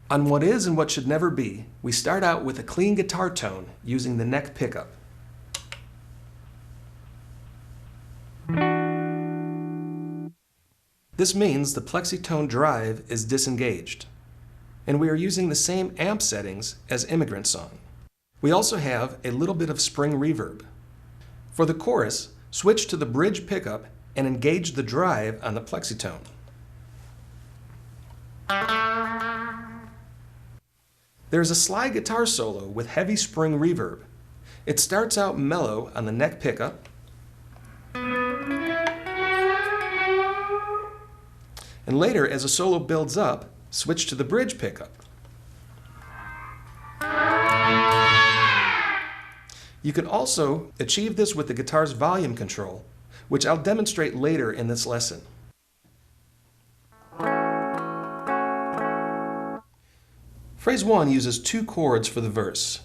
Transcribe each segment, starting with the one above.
On What Is and What Should Never Be, we start out with a clean guitar tone using the neck pickup. This means the plexitone drive is disengaged, and we are using the same amp settings as Immigrant Song. We also have a little bit of spring reverb. For the chorus, switch to the bridge pickup and engage the drive on the plexitone. There's a slide guitar solo with heavy spring reverb. It starts out mellow on the neck pickup, and later, as the solo builds up, switch to the bridge pickup. You can also achieve this with the guitar's volume control, which I'll demonstrate later in this lesson. Phrase 1 uses 2 chords for the verse.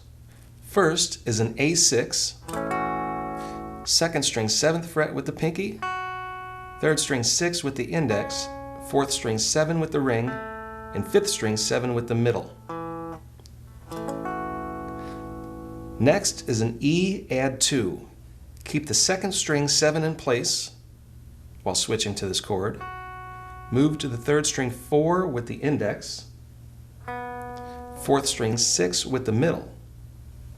First is an A6, 2nd string 7th fret with the pinky, 3rd string 6 with the index, 4th string 7 with the ring, and 5th string 7 with the middle. Next is an E add 2. Keep the 2nd string 7 in place while switching to this chord. Move to the 3rd string 4 with the index, 4th string 6 with the middle,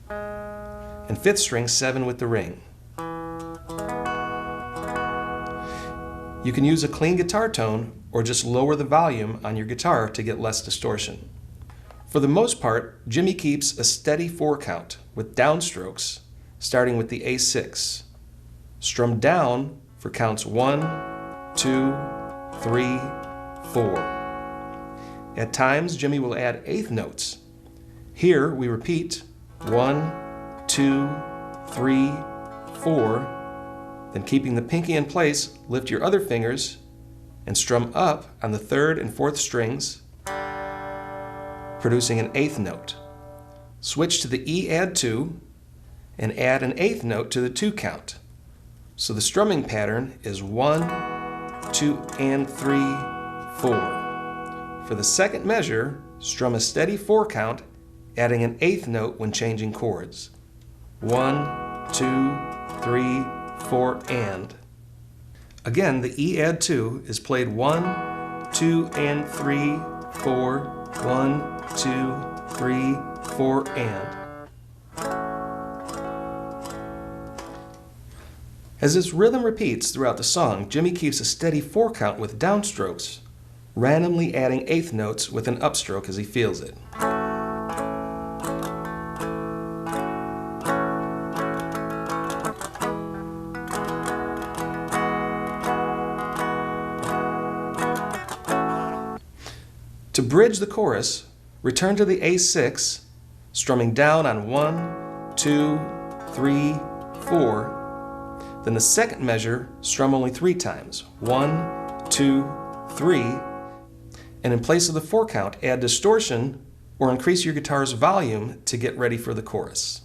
and 5th string 7 with the ring. You can use a clean guitar tone or just lower the volume on your guitar to get less distortion. For the most part, Jimmy keeps a steady 4 count with downstrokes starting with the A6. Strum down for counts 1, 2, 3, 4. At times, Jimmy will add 8th notes. Here we repeat 1, 2, 3, 4. Then keeping the pinky in place, lift your other fingers and strum up on the 3rd and 4th strings, producing an 8th note. Switch to the E add 2 and add an 8th note to the 2 count. So the strumming pattern is 1, 2, and 3, 4. For the second measure, strum a steady 4 count, adding an 8th note when changing chords. 1, 2, 3, 4, and. Again, the E add 2 is played 1, 2, and 3, 4, 1, 2, 3, 4, and. As this rhythm repeats throughout the song, Jimmy keeps a steady 4 count with downstrokes, randomly adding 8th notes with an upstroke as he feels it. To bridge the chorus, return to the A6, strumming down on 1, 2, 3, 4. Then the second measure, strum only 3 times. 1, 2, 3. And in place of the 4 count, add distortion or increase your guitar's volume to get ready for the chorus.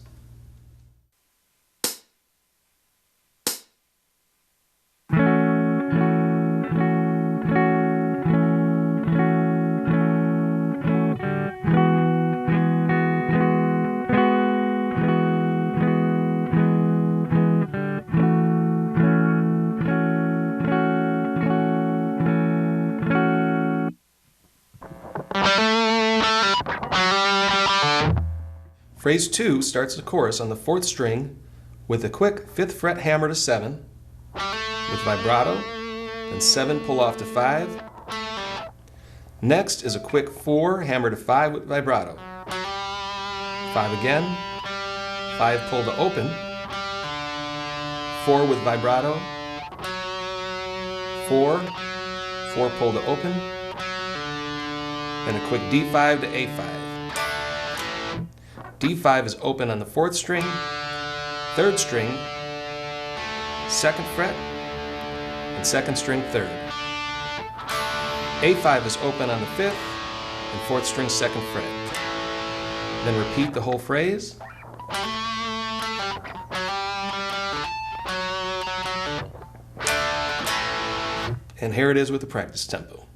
Phrase 2 starts the chorus on the 4th string with a quick 5th fret hammer to 7 with vibrato, then 7 pull off to 5. Next is a quick 4 hammer to 5 with vibrato. 5 again, 5 pull to open, 4 with vibrato, 4, 4 pull to open, then a quick D5 to A5. D5 is open on the 4th string, 3rd string, 2nd fret, and 2nd string 3rd. A5 is open on the 5th and 4th string 2nd fret. Then repeat the whole phrase. And here it is with the practice tempo.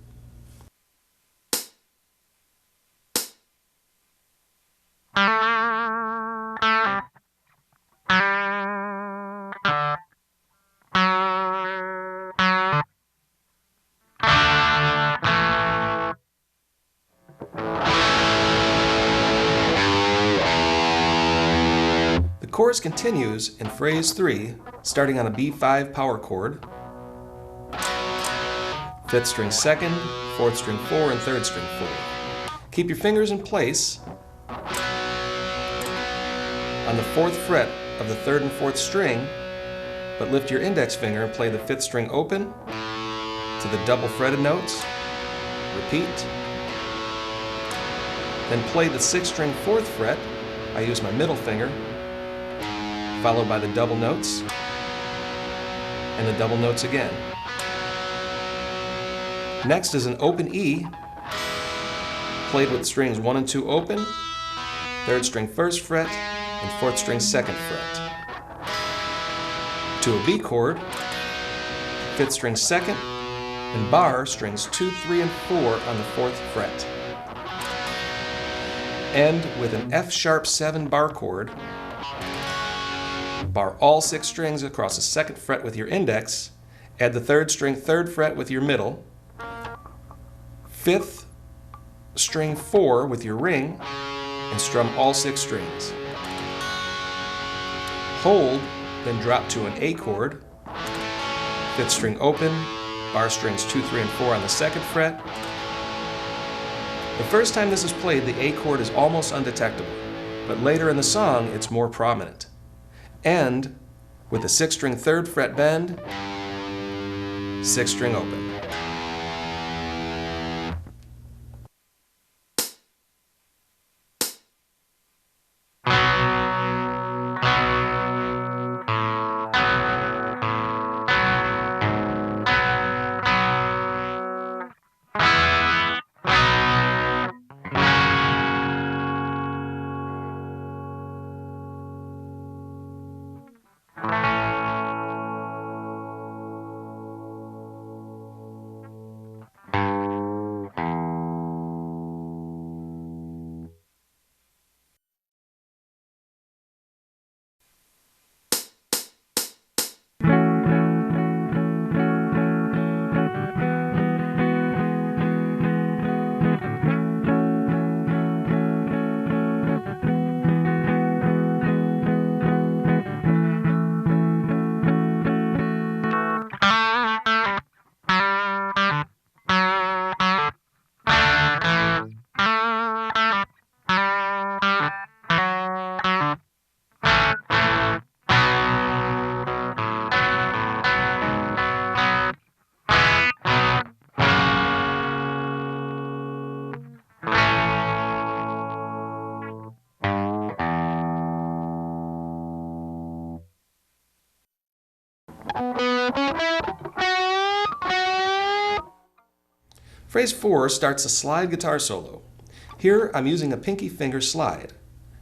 The chorus continues in phrase 3, starting on a B5 power chord, 5th string 2nd, 4th string 4, and 3rd string 4. Keep your fingers in place on the 4th fret of the 3rd and 4th string, but lift your index finger and play the 5th string open to the double fretted notes. Repeat. Then play the 6th string 4th fret. I use my middle finger, followed by the double notes, and the double notes again. Next is an open E, played with strings 1 and 2 open, 3rd string 1st fret, and 4th string 2nd fret. To a B chord, 5th string 2nd, and bar strings 2, 3, and 4 on the 4th fret. End with an F sharp 7 bar chord. Bar all 6 strings across the 2nd fret with your index, add the 3rd string 3rd fret with your middle, 5th string 4 with your ring, and strum all 6 strings. Hold, then drop to an A chord, 5th string open, bar strings 2, 3, and 4 on the 2nd fret. The first time this is played, the A chord is almost undetectable, but later in the song it's more prominent. End with a 6th string 3rd fret bend, 6th string open. Phrase 4 starts a slide guitar solo. Here I'm using a pinky finger slide.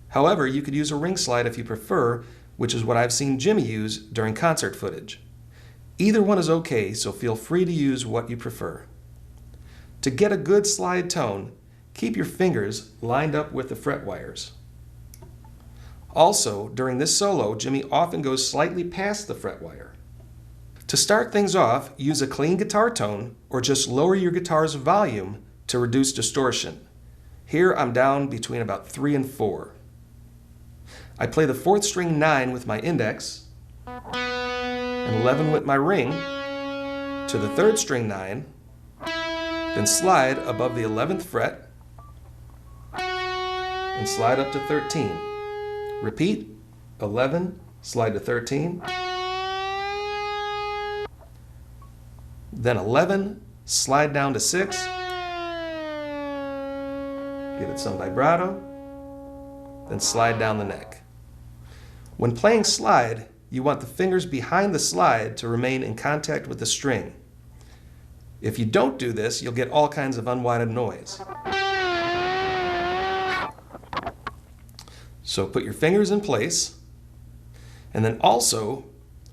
However, you could use a ring slide if you prefer, which is what I've seen Jimmy use during concert footage. Either one is okay, so feel free to use what you prefer. To get a good slide tone, keep your fingers lined up with the fret wires. Also, during this solo, Jimmy often goes slightly past the fret wire. To start things off, use a clean guitar tone or just lower your guitar's volume to reduce distortion. Here I'm down between about 3 and 4. I play the 4th string 9 with my index and 11 with my ring to the 3rd string 9, then slide above the 11th fret and slide up to 13. Repeat, 11, slide to 13, then 11, slide down to 6, give it some vibrato, then slide down the neck. When playing slide, you want the fingers behind the slide to remain in contact with the string. If you don't do this, you'll get all kinds of unwanted noise. So put your fingers in place, and then also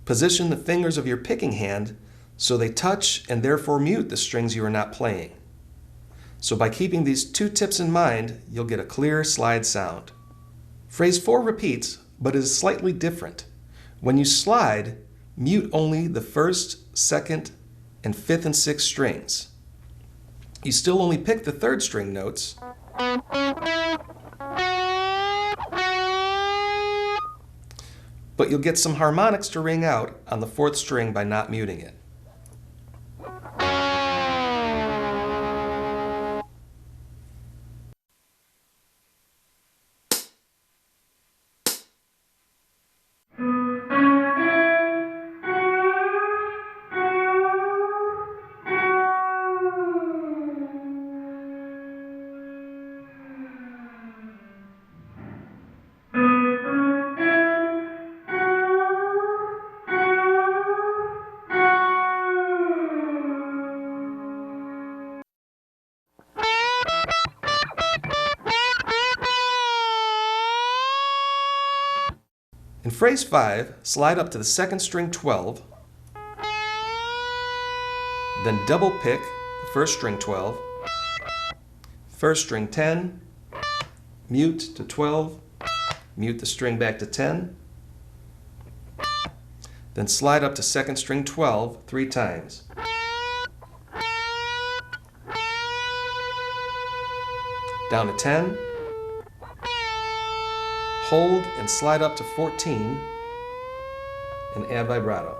position the fingers of your picking hand so they touch and therefore mute the strings you are not playing. So by keeping these 2 tips in mind, you'll get a clear slide sound. Phrase 4 repeats, but is slightly different. When you slide, mute only the 1st, 2nd, and 5th and 6th strings. You still only pick the 3rd string notes, But you'll get some harmonics to ring out on the fourth string by not muting it. In phrase 5, slide up to the second string 12, then double pick the first string 12, first string 10, mute to 12, mute the string back to 10, then slide up to second string 12 3 times. Down to 10, hold and slide up to 14 and add vibrato.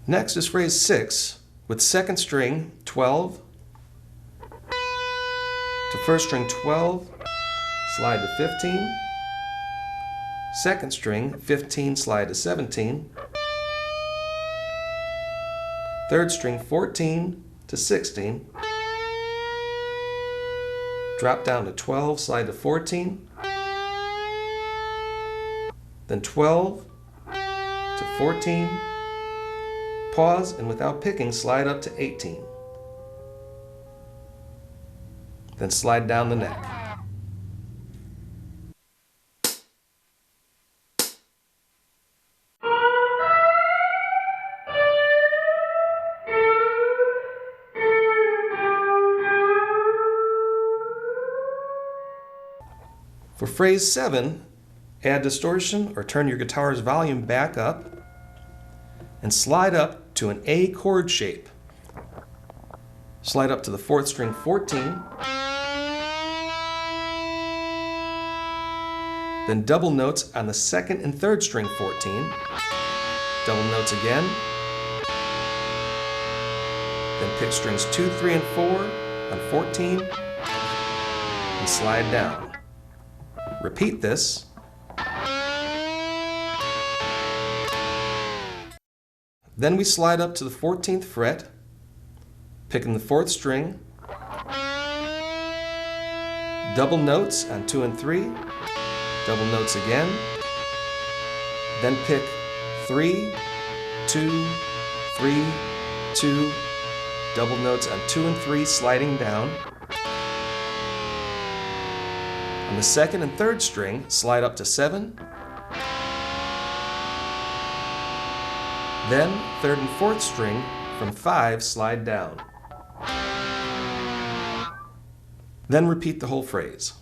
Next is phrase 6 with second string 12 to first string 12, slide to 15, second string 15, slide to 17, third string 14 to 16, drop down to 12, slide to 14, then 12 to 14, pause, and without picking, slide up to 18. Then slide down the neck. For phrase 7, add distortion or turn your guitar's volume back up and slide up to an A chord shape. Slide up to the fourth string 14, then double notes on the second and third string 14, double notes again, then pick strings 2, 3, and 4 on 14, and slide down. Repeat this. Then we slide up to the 14th fret, picking the fourth string, double notes on 2 and 3, double notes again, then pick 3, 2, 3, 2, double notes on 2 and 3, sliding down. On the second and third string, slide up to 7, then third and fourth string from 5, slide down. Then repeat the whole phrase.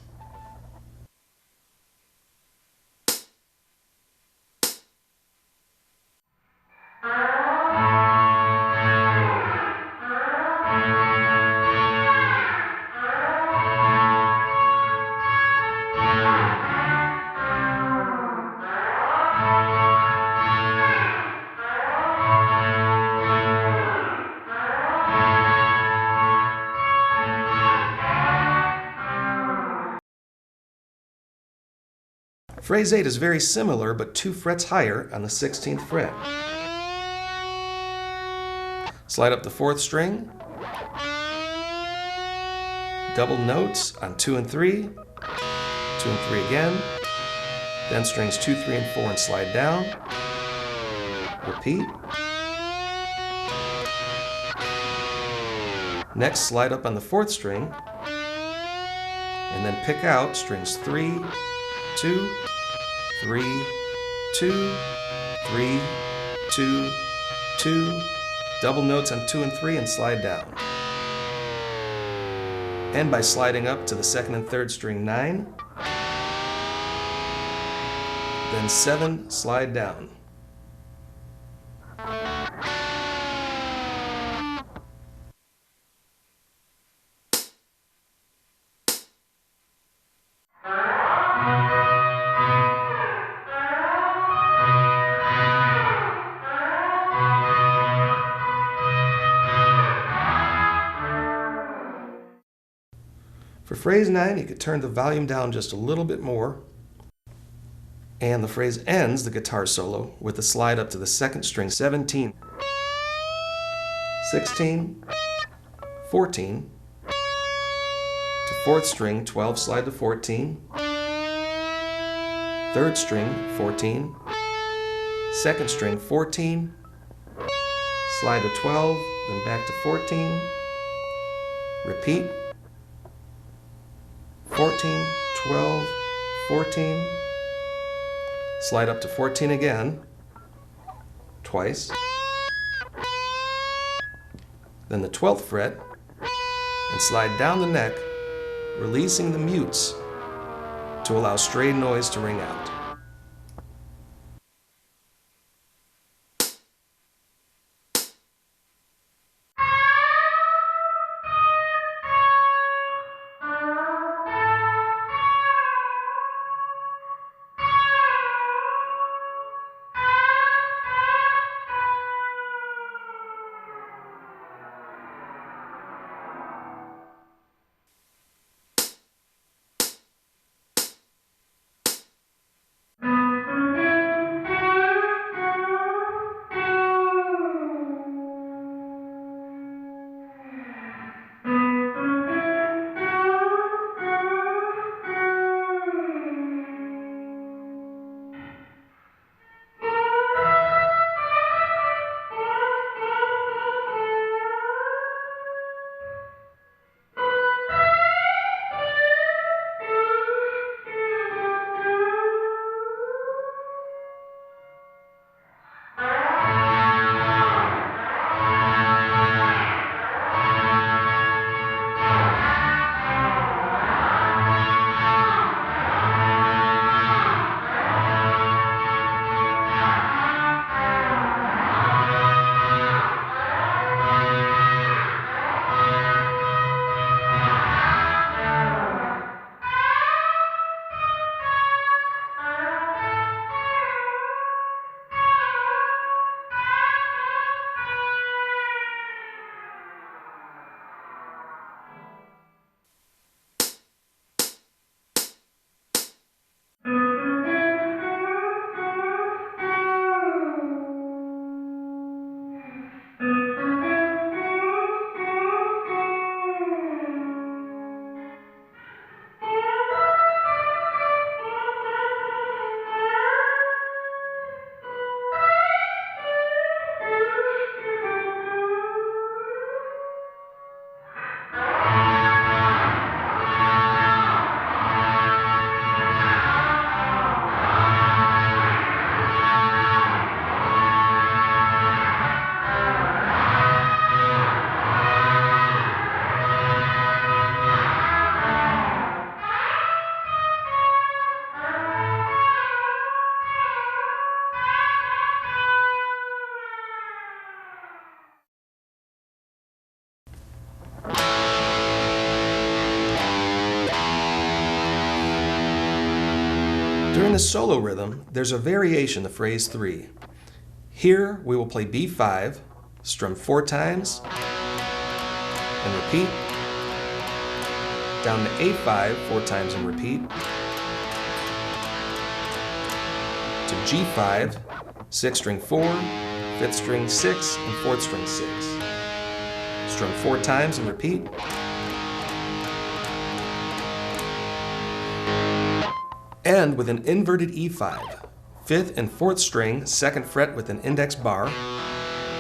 Phrase 8 is very similar, but 2 frets higher on the 16th fret. Slide up the fourth string, double notes on 2 and 3, 2 and 3 again, then strings 2, 3, and 4 and slide down. Repeat. Next, slide up on the fourth string, and then pick out strings 3, 2, 3, 2, 3, 2, 2, Double notes on 2 and 3 and slide down. End by sliding up to the 2nd and 3rd string 9, then 7, slide down. For phrase 9, you could turn the volume down just a little bit more, and the phrase ends the guitar solo with a slide up to the 2nd string 17, 16, 14, to 4th string 12, slide to 14, 3rd string 14, 2nd string 14, slide to 12, then back to 14, repeat, 14, 12, 14, slide up to 14 again, twice, then the 12th fret, and slide down the neck, releasing the mutes to allow stray noise to ring out. During the solo rhythm, there's a variation of phrase 3. Here we will play B5, strum 4 times, and repeat, down to A5 4 times and repeat, to G5, 6th string 4, 5th string 6, and 4th string 6. Strum 4 times and repeat. End with an inverted E5, 5th and 4th string 2nd fret with an index bar,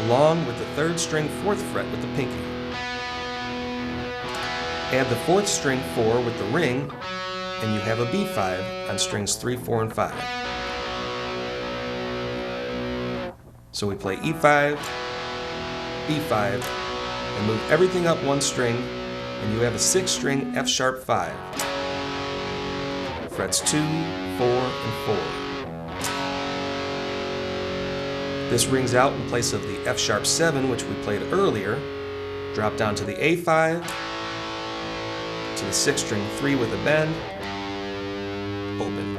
along with the 3rd string 4th fret with the pinky. Add the 4th string 4 with the ring, and you have a B5 on strings 3, 4, and 5. So we play E5, B5, and move everything up one string, and you have a 6-string F sharp 5. Frets 2, 4, and 4. This rings out in place of the F sharp 7, which we played earlier. Drop down to the A5, to the 6-string 3 with a bend, open.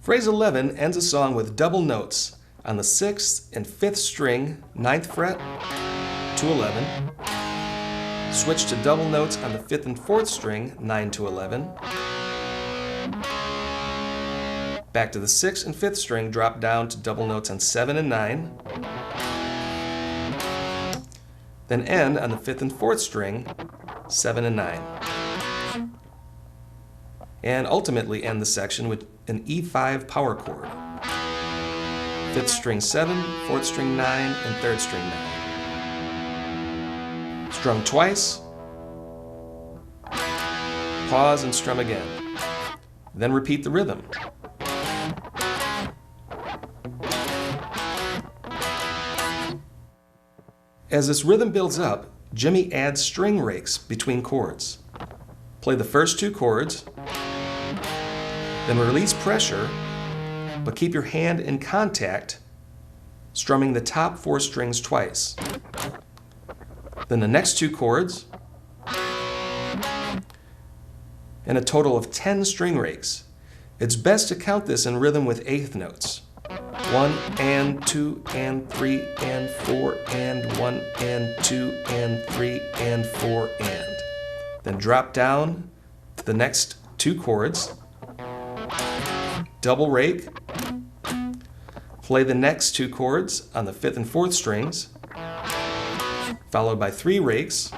Phrase 11 ends a song with double notes on the 6th and 5th string, 9th fret to 11. Switch to double notes on the 5th and 4th string, 9 to 11. Back to the 6th and 5th string, drop down to double notes on 7 and 9. Then end on the 5th and 4th string, 7 and 9. And ultimately end the section with an E5 power chord. 5th string 7, 4th string 9, and 3rd string 9. Strum twice, pause and strum again. Then repeat the rhythm. As this rhythm builds up, Jimmy adds string rakes between chords. Play the first 2 chords, then release pressure, but keep your hand in contact, strumming the top 4 strings twice. Then the next 2 chords, and a total of 10 string rakes. It's best to count this in rhythm with 8th notes. 1 and 2 and 3 and 4 and 1 and 2 and 3 and 4 and. Then drop down to the next 2 chords, double rake, play the next 2 chords on the 5th and 4th strings, followed by 3 rakes,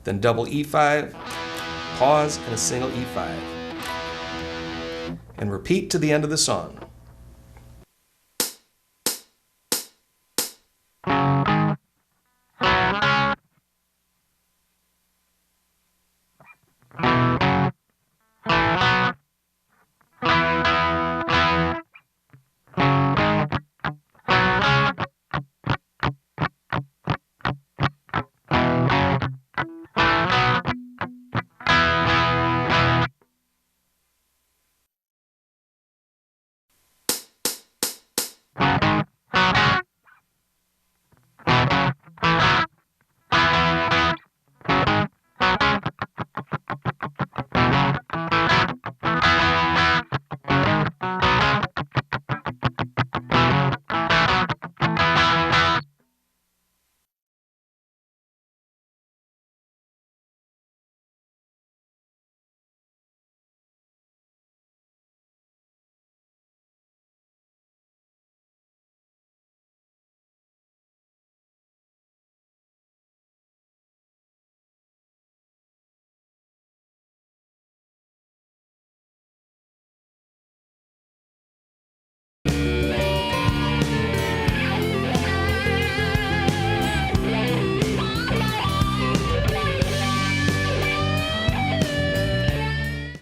then double E5, pause, and a single E5. And repeat to the end of the song.